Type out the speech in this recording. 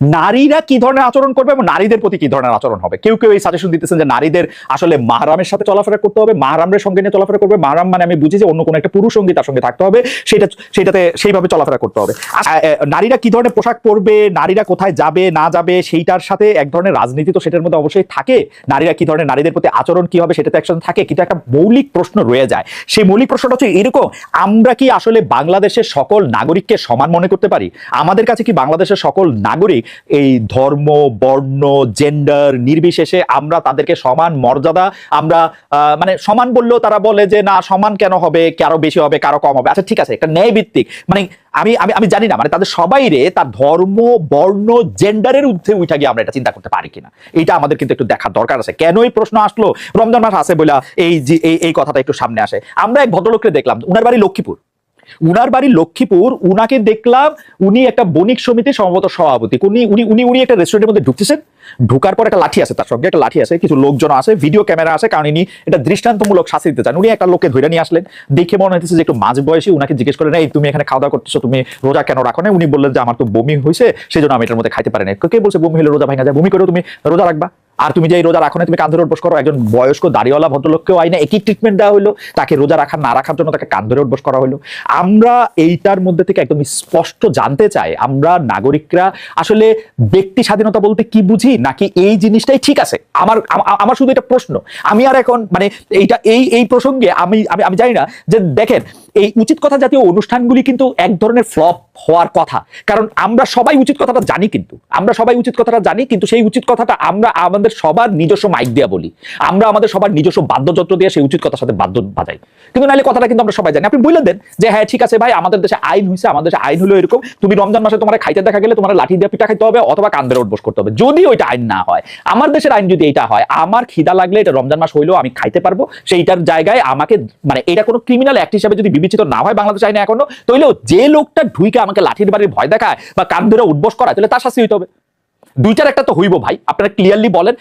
নারীরা কি ধরনের আচরণ করবে এবং নারীদের প্রতি কি ধরনের আচরণ হবে। কেউ কেউ এই সাজেশন দিতেছেন যে নারীদের আসলে মাহরামের সাথে চলাফেরা করতে হবে, মাহরামের সঙ্গে নিয়ে চলাফেরা করবে। মাহরাম মানে আমি বুঝি যে অন্য কোনো একটা পুরুষ সঙ্গী তার সঙ্গে থাকতে হবে, সেটাতে সেইভাবে চলাফেরা করতে হবে। নারীরা কি ধরনের পোশাক পরবে, নারীরা কোথায় যাবে না যাবে, সেইটার সাথে এক ধরনের রাজনীতি তো সেটার মধ্যে অবশ্যই থাকে। নারীরা কি ধরনের, নারীদের প্রতি আচরণ কি হবে সেটাতে একসাথে থাকে। কিন্তু একটা মৌলিক প্রশ্ন রয়ে যায়। সেই মৌলিক প্রশ্নটা হচ্ছে এরকম, আমরা কি আসলে বাংলাদেশের সকল নাগরিককে সমান মনে করতে পারি? আমাদের কাছে কি বাংলাদেশের সকল নাগরিক এই ধর্ম, বর্ণ, জেন্ডার নির্বিশেষে আমরা তাদেরকে সমান মর্যাদা, আমরা মানে সমান বললেও তারা বলে যে না সমান কেন হবে, কারো বেশি হবে কারো কম হবে। আচ্ছা ঠিক আছে, একটা ন্যায় ভিত্তিক মানে আমি আমি আমি জানি না মানে তাদের সবাই রে তার ধর্ম, বর্ণ, জেন্ডারের ঊর্ধ্বে উঠা গিয়ে আমরা এটা চিন্তা করতে পারি কিনা, এটা আমাদের কিন্তু একটু দেখার দরকার আছে। কেন এই প্রশ্ন আসলো, রমজান মাস আছে বলে এই কথাটা একটু সামনে আসে। আমরা এক ভদ্রলোককে দেখলাম, উনার বাড়ি লক্ষ্মীপুর, উনাকে দেখলাম উনি একটা বণিক সমিতির সম্ভবত সভাপতি। উনি উনি উনি উনি একটা রেস্টুরেন্টের মধ্যে ঢুকতেছেন, ঢুকার পর একটা লাঠি আছে, তার সঙ্গে একটা লাঠি আছে, কিছু লোকজন আছে, ভিডিও ক্যামেরা আছে, কারণ ইনি এটা দৃষ্টান্তমূলক শাস্তি দিতে চান। উনি একটা লোককে ধরে নিয়ে আসলেন, দেখে মনে হচ্ছে যে একটু মাঝ বয়সী। উনাকে জিজ্ঞেস করেন এই তুমি এখানে খাওয়া দাওয়া করতেছো, তুমি রোজা কেন রাখো না? উনি বললেন যে আমার তো বমি হয়েছে, সেই জন্য আমি এটার মধ্যে খাইতে পারি না। কে বলছে বমি হলে রোজা ভাঙা যায়? বমি করেও তুমি রোজা রাখবা? আর তুমি যে এই রোজা রাখো না, তুমি কান ধরে উঠবস করো। একজন বয়স্ক দাড়িওয়ালা ভদ্রলোককেও আইনে একই ট্রিটমেন্ট দেওয়া হলো, তাকে রোজা রাখা না রাখার জন্য তাকে কান ধরে উঠবস করা হলো। আমরা এইটার মধ্যে থেকে একদম স্পষ্ট জানতে চাই, আমরা নাগরিকরা আসলে ব্যক্তি স্বাধীনতা বলতে কি বুঝি, নাকি এই জিনিসটাই ঠিক আছে? আমার শুধু এটা প্রশ্ন। আমি আর এখন মানে এইটা এই প্রসঙ্গে আমি আমি আমি জানি না যে দেখেন এই উচিত কথা জাতীয় অনুষ্ঠানগুলি কিন্তু এক ধরনের ফ্লপ হওয়ার কথা, কারণ আমরা সবাই উচিত কথাটা জানি, কিন্তু সেই উচিত কথাটা আমরা আমাদের সবার নিজস্ব মাইক দিয়ে বলি, আমরা আমাদের সবার নিজস্ব বাদ্যযন্ত্র দিয়ে সেই উচিত কথার সাথে বাদ্য বাজাই। কিন্তু নাহলে কথাটা কিন্তু আমরা সবাই জানি। আপনি বলে দেন যে হ্যাঁ ঠিক আছে ভাই, আমাদের দেশে আইন হয়েছে, আমাদের দেশে আইন হলো এরকম, তুমি রমজান মাসে তোমার খাইতে দেখা গেলে তোমার লাঠি দিয়ে পিঠা খাইতে হবে অথবা কান ধরে উঠবস করতে হবে। যদি ওইটা আইন না হয়, আমার দেশের আইন যদি এটা হয়, আমার খিদা লাগলে এটা রমজান মাস হইলেও আমি খাইতে পারবো, সেইটার জায়গায় আমাকে মানে এটা কোনো ক্রিমিনাল অ্যাক্ট হিসাবে যদি বিবেচিত না হয় বাংলাদেশ আইনে এখনো, তাহলেও যে লোকটা ঢুইকে আমাকে লাঠির বাড়ির ভয় দেখায় বা কান ধরে উঠবস করায়, তাহলে তার শাস্তি হইতে হবে। দুইটার একটা তো হইব ভাই, আপনারা ক্লিয়ারলি বলেন।